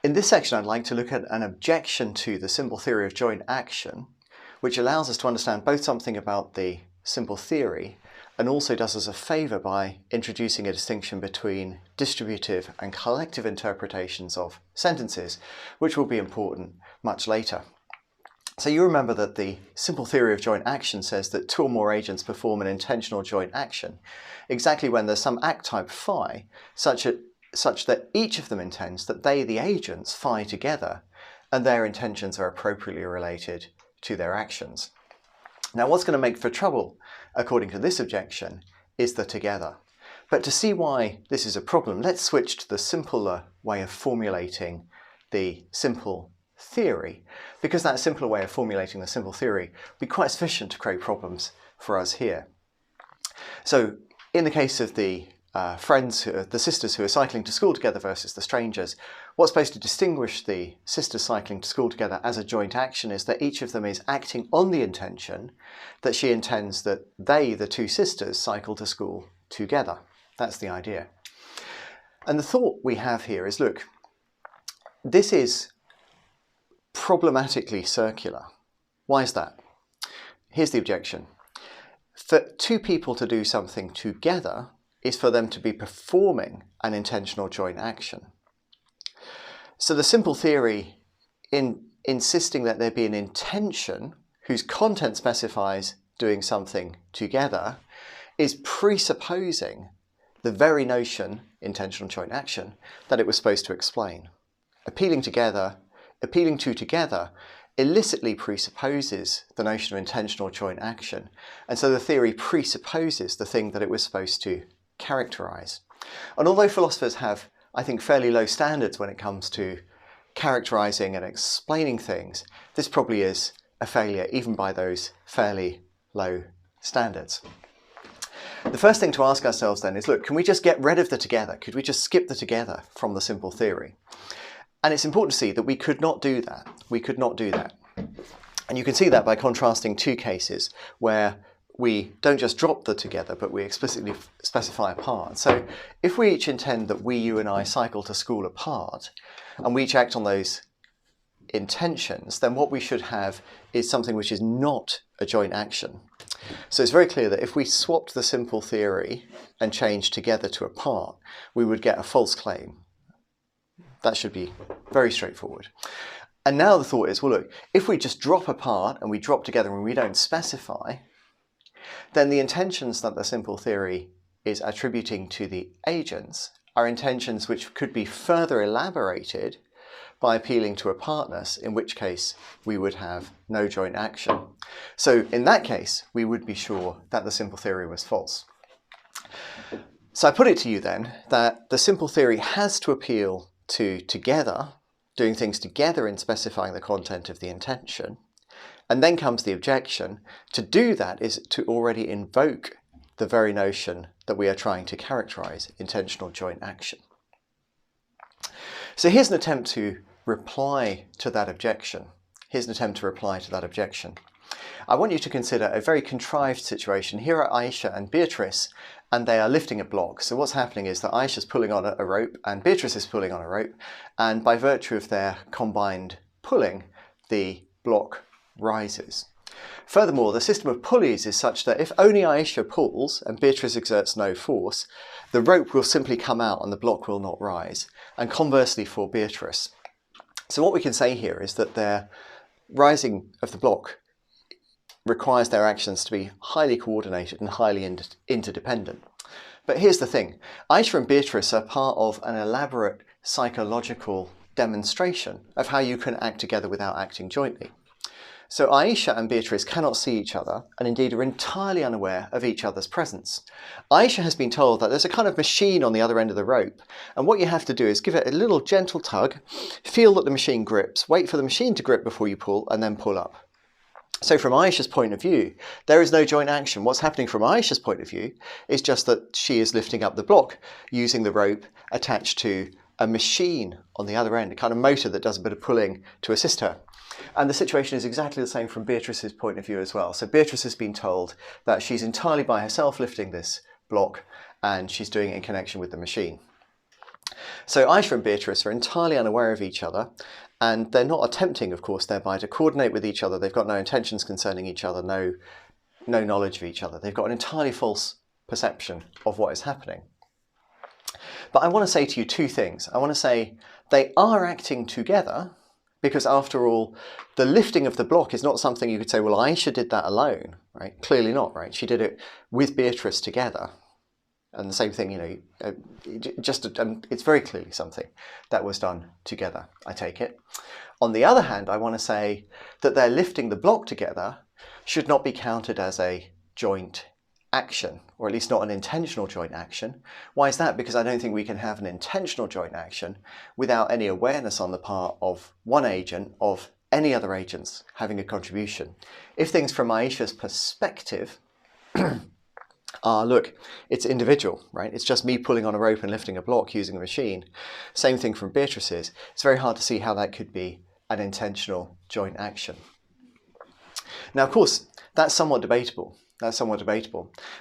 In this section, I'd like to look at an objection to the simple theory of joint action, which allows us to understand both something about the simple theory and also does us a favour by introducing a distinction between distributive and collective interpretations of sentences, which will be important much later. So you remember that the simple theory of joint action says that two or more agents perform an intentional joint action exactly when there's some act type phi such that each of them intends that they, the agents, phi together, and their intentions are appropriately related to their actions. Now, what's going to make for trouble, according to this objection, is the together. But to see why this is a problem, let's switch to the simpler way of formulating the simple theory, because that simpler way of formulating the simple theory will be quite sufficient to create problems for us here. So, in the case of the the sisters who are cycling to school together versus the strangers, what's supposed to distinguish the sisters cycling to school together as a joint action is that each of them is acting on the intention that she intends that they, the two sisters, cycle to school together. That's the idea. And the thought we have here is, look, this is problematically circular. Why is that? Here's the objection. For two people to do something together is for them to be performing an intentional joint action. So the simple theory, in insisting that there be an intention whose content specifies doing something together, is presupposing the very notion, intentional joint action, that it was supposed to explain. Appealing to together illicitly presupposes the notion of intentional joint action, and so the theory presupposes the thing that it was supposed to characterise. And although philosophers have, I think, fairly low standards when it comes to characterising and explaining things, this probably is a failure even by those fairly low standards. The first thing to ask ourselves then is, look, can we just get rid of the together? Could we just skip the together from the simple theory? And it's important to see that we could not do that. We could not do that. And you can see that by contrasting two cases where we don't just drop the together, but we explicitly specify apart. So if we each intend that we, you and I cycle to school apart, and we each act on those intentions, then what we should have is something which is not a joint action. So it's very clear that if we swapped the simple theory and changed together to apart, we would get a false claim. That should be very straightforward. And now the thought is, well, look, if we just drop apart and we drop together and we don't specify, then the intentions that the simple theory is attributing to the agents are intentions which could be further elaborated by appealing to apartness, in which case we would have no joint action. So in that case, we would be sure that the simple theory was false. So I put it to you then that the simple theory has to appeal to together, doing things together in specifying the content of the intention. And then comes the objection. To do that is to already invoke the very notion that we are trying to characterise, intentional joint action. So here's an attempt to reply to that objection. I want you to consider a very contrived situation. Here are Aisha and Beatrice, and they are lifting a block. So what's happening is that Aisha's pulling on a rope and Beatrice is pulling on a rope, and by virtue of their combined pulling, the block rises. Furthermore, the system of pulleys is such that if only Aisha pulls and Beatrice exerts no force, the rope will simply come out and the block will not rise, and conversely for Beatrice. So what we can say here is that their rising of the block requires their actions to be highly coordinated and highly interdependent. But here's the thing, Aisha and Beatrice are part of an elaborate psychological demonstration of how you can act together without acting jointly. So Aisha and Beatrice cannot see each other and indeed are entirely unaware of each other's presence. Aisha has been told that there's a kind of machine on the other end of the rope, and what you have to do is give it a little gentle tug, feel that the machine grips, wait for the machine to grip before you pull, and then pull up. So from Aisha's point of view, there is no joint action. What's happening from Aisha's point of view is just that she is lifting up the block using the rope attached to a machine on the other end, a kind of motor that does a bit of pulling to assist her. And the situation is exactly the same from Beatrice's point of view as well. So Beatrice has been told that she's entirely by herself lifting this block and she's doing it in connection with the machine. So Aisha and Beatrice are entirely unaware of each other, and they're not attempting, of course, thereby to coordinate with each other. They've got no intentions concerning each other, no knowledge of each other. They've got an entirely false perception of what is happening. But I want to say to you two things. I want to say they are acting together, because after all, the lifting of the block is not something you could say, well, Aisha did that alone, right? Clearly not, right? She did it with Beatrice together. And the same thing, it's very clearly something that was done together, I take it. On the other hand, I want to say that their lifting the block together should not be counted as a joint action, or at least not an intentional joint action. Why is that? Because I don't think we can have an intentional joint action without any awareness on the part of one agent of any other agents having a contribution. If things from Aisha's perspective look, it's individual, right? It's just me pulling on a rope and lifting a block using a machine. Same thing from Beatrice's. It's very hard to see how that could be an intentional joint action. Now, of course, that's somewhat debatable.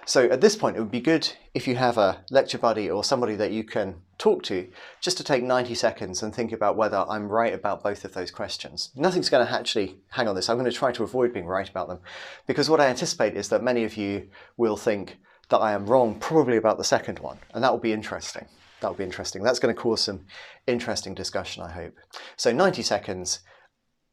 So at this point, it would be good if you have a lecture buddy or somebody that you can talk to, just to take 90 seconds and think about whether I'm right about both of those questions. Nothing's going to actually hang on this. I'm going to try to avoid being right about them, because what I anticipate is that many of you will think that I am wrong, probably about the second one, and that will be interesting. That's going to cause some interesting discussion, I hope. So 90 seconds,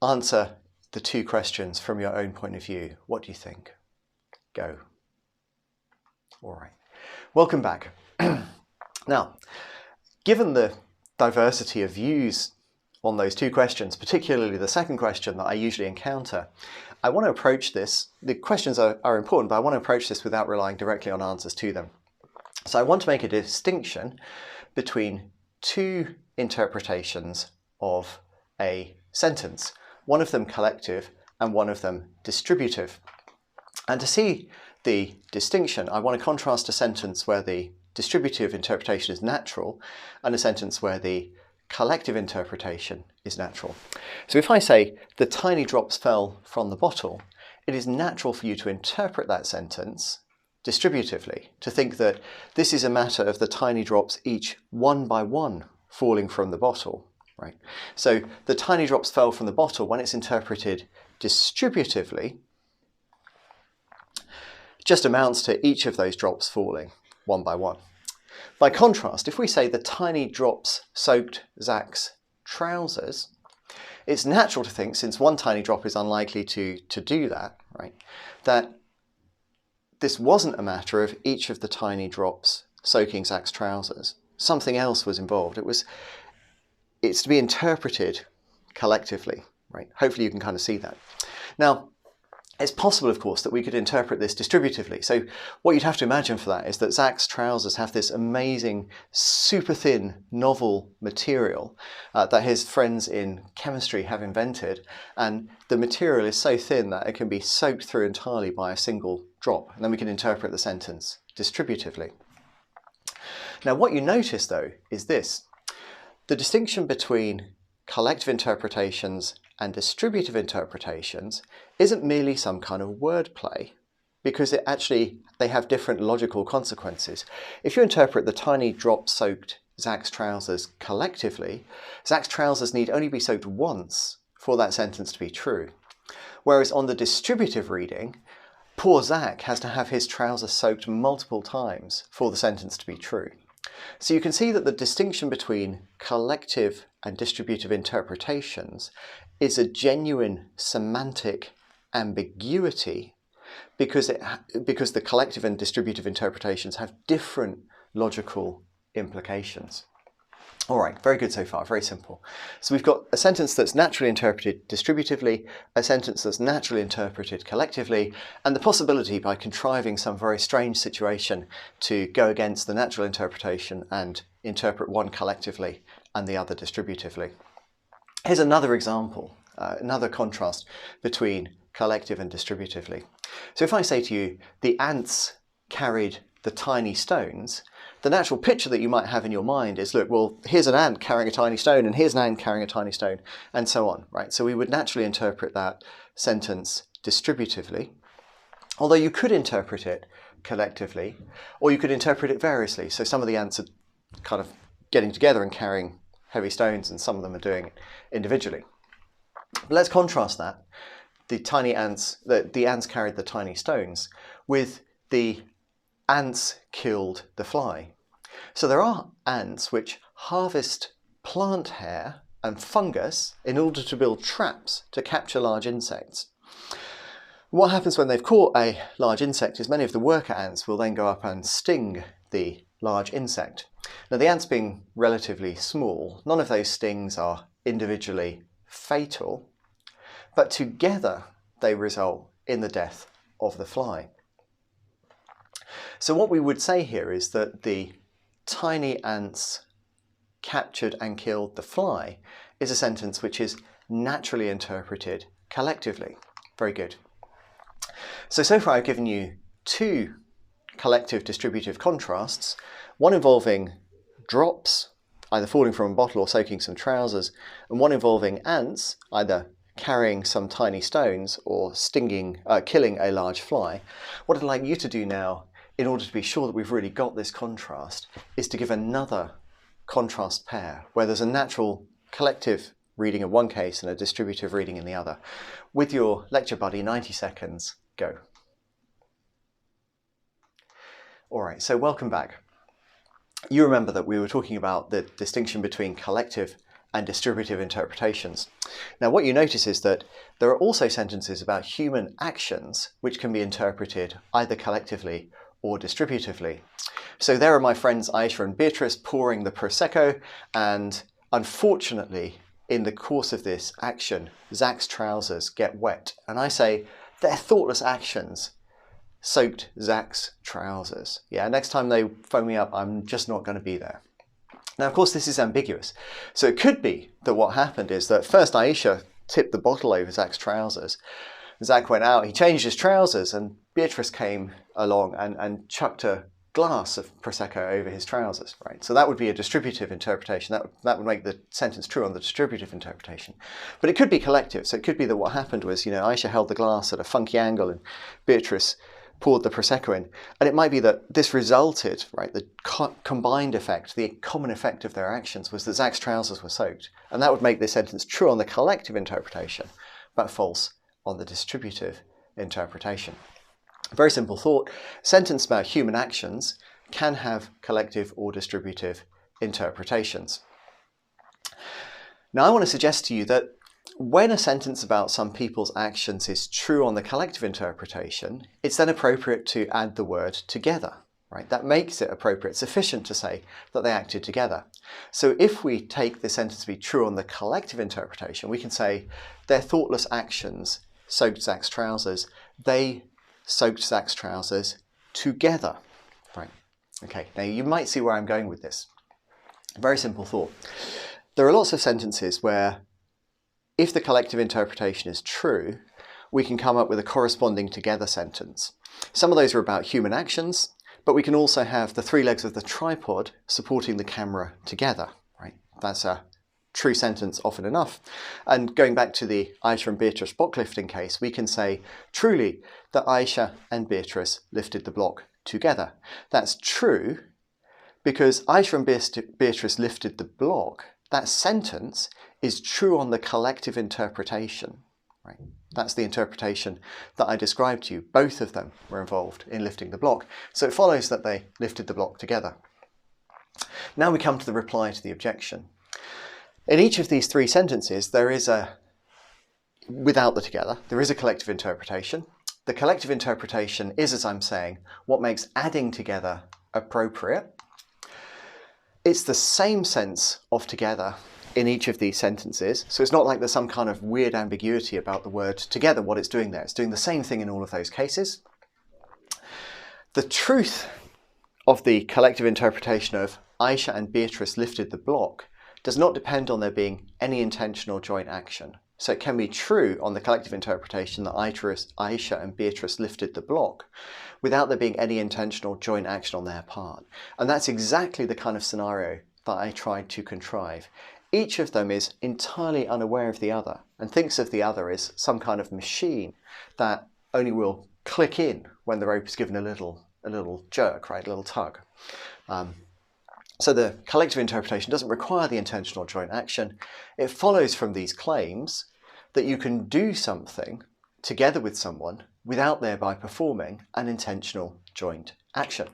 answer the two questions from your own point of view. What do you think? Go. All right. Welcome back. Now, given the diversity of views on those two questions, particularly the second question that I usually encounter, I want to approach this. The questions are important, but I want to approach this without relying directly on answers to them. So I want to make a distinction between two interpretations of a sentence, one of them collective and one of them distributive. And to see the distinction, I want to contrast a sentence where the distributive interpretation is natural and a sentence where the collective interpretation is natural. So if I say, the tiny drops fell from the bottle, it is natural for you to interpret that sentence distributively, to think that this is a matter of the tiny drops each one by one falling from the bottle, right? So the tiny drops fell from the bottle, when it's interpreted distributively, just amounts to each of those drops falling one by one. By contrast, if we say the tiny drops soaked Zach's trousers, it's natural to think, since one tiny drop is unlikely to do that, right, that this wasn't a matter of each of the tiny drops soaking Zach's trousers. Something else was involved. It's to be interpreted collectively, right? Hopefully you can kind of see that. Now, it's possible, of course, that we could interpret this distributively. So what you'd have to imagine for that is that Zach's trousers have this amazing, super thin, novel material that his friends in chemistry have invented. And the material is so thin that it can be soaked through entirely by a single drop. And then we can interpret the sentence distributively. Now, what you notice, though, is this. The distinction between collective interpretations and distributive interpretations isn't merely some kind of wordplay, because they have different logical consequences. If you interpret the tiny drop soaked Zach's trousers collectively, Zach's trousers need only be soaked once for that sentence to be true. Whereas on the distributive reading, poor Zach has to have his trousers soaked multiple times for the sentence to be true. So you can see that the distinction between collective and distributive interpretations is a genuine semantic ambiguity, because the collective and distributive interpretations have different logical implications. All right, very good so far, very simple. So we've got a sentence that's naturally interpreted distributively, a sentence that's naturally interpreted collectively, and the possibility, by contriving some very strange situation, to go against the natural interpretation and interpret one collectively and the other distributively. Here's another example, another contrast between collective and distributively. So if I say to you, the ants carried the tiny stones, the natural picture that you might have in your mind is, look, well, here's an ant carrying a tiny stone, and here's an ant carrying a tiny stone, and so on, right? So we would naturally interpret that sentence distributively, although you could interpret it collectively, or you could interpret it variously. So some of the ants are kind of getting together and carrying heavy stones, and some of them are doing it individually. But let's contrast that. The ants carried the tiny stones with the ants killed the fly. So there are ants which harvest plant hair and fungus in order to build traps to capture large insects. What happens when they've caught a large insect is many of the worker ants will then go up and sting the large insect. Now, the ants being relatively small, none of those stings are individually fatal, but together they result in the death of the fly. So what we would say here is that the tiny ants captured and killed the fly is a sentence which is naturally interpreted collectively. Very good. So far I've given you two collective distributive contrasts, one involving drops, either falling from a bottle or soaking some trousers, and one involving ants, either carrying some tiny stones or killing a large fly. What I'd like you to do now, in order to be sure that we've really got this contrast, is to give another contrast pair where there's a natural collective reading in one case and a distributive reading in the other. With your lecture buddy, 90 seconds, go. All right, so welcome back. You remember that we were talking about the distinction between collective and distributive interpretations. Now, what you notice is that there are also sentences about human actions which can be interpreted either collectively or distributively. So there are my friends Aisha and Beatrice pouring the Prosecco, and unfortunately, in the course of this action, Zach's trousers get wet. And I say, their thoughtless actions soaked Zach's trousers. Yeah, next time they phone me up, I'm just not going to be there. Now, of course, this is ambiguous. So it could be that what happened is that first Aisha tipped the bottle over Zach's trousers. Zach went out, he changed his trousers, and Beatrice came along and chucked a glass of Prosecco over his trousers, right? So that would be a distributive interpretation. That would make the sentence true on the distributive interpretation. But it could be collective. So it could be that what happened was, Aisha held the glass at a funky angle and Beatrice poured the Prosecco in. And it might be that this resulted, right, the combined effect, the common effect of their actions was that Zach's trousers were soaked. And that would make this sentence true on the collective interpretation, but false on the distributive interpretation. Very simple thought. Sentence about human actions can have collective or distributive interpretations. Now, I want to suggest to you that when a sentence about some people's actions is true on the collective interpretation, it's then appropriate to add the word together, right? That makes it appropriate, sufficient to say that they acted together. So if we take the sentence to be true on the collective interpretation, we can say their thoughtless actions soaked Zach's trousers. They soaked Zach's trousers together, right? Okay, now you might see where I'm going with this. Very simple thought. There are lots of sentences where if the collective interpretation is true, we can come up with a corresponding together sentence. Some of those are about human actions, but we can also have the three legs of the tripod supporting the camera together, right? That's a true sentence often enough. And going back to the Aisha and Beatrice block lifting case, we can say truly that Aisha and Beatrice lifted the block together. That's true because Aisha and Beatrice lifted the block. That sentence is true on the collective interpretation, right? That's the interpretation that I described to you. Both of them were involved in lifting the block. So it follows that they lifted the block together. Now we come to the reply to the objection. In each of these three sentences, there is without the together, there is a collective interpretation. The collective interpretation is, as I'm saying, what makes adding together appropriate. It's the same sense of together in each of these sentences. So it's not like there's some kind of weird ambiguity about the word together, what it's doing there. It's doing the same thing in all of those cases. The truth of the collective interpretation of Aisha and Beatrice lifted the block does not depend on there being any intentional joint action. So it can be true on the collective interpretation that Aisha and Beatrice lifted the block without there being any intentional joint action on their part. And that's exactly the kind of scenario that I tried to contrive. Each of them is entirely unaware of the other and thinks of the other as some kind of machine that only will click in when the rope is given a little jerk, right, a little tug. So the collective interpretation doesn't require the intentional joint action. It follows from these claims that you can do something together with someone without thereby performing an intentional joint action.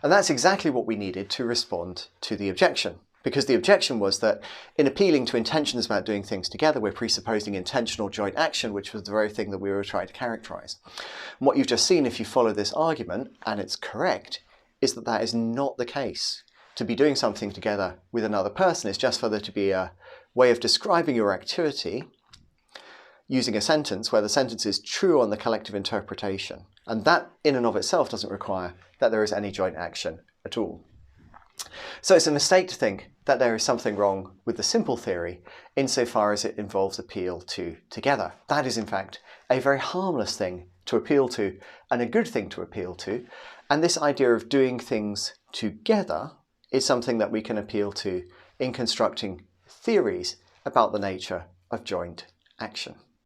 And that's exactly what we needed to respond to the objection. Because the objection was that in appealing to intentions about doing things together, we're presupposing intentional joint action, which was the very thing that we were trying to characterise. And what you've just seen, if you follow this argument, and it's correct, is that that is not the case. To be doing something together with another person is just for there to be a way of describing your activity using a sentence where the sentence is true on the collective interpretation. And that in and of itself doesn't require that there is any joint action at all. So it's a mistake to think that there is something wrong with the simple theory insofar as it involves appeal to together. That is in fact a very harmless thing to appeal to and a good thing to appeal to. And this idea of doing things together is something that we can appeal to in constructing theories about the nature of joint action.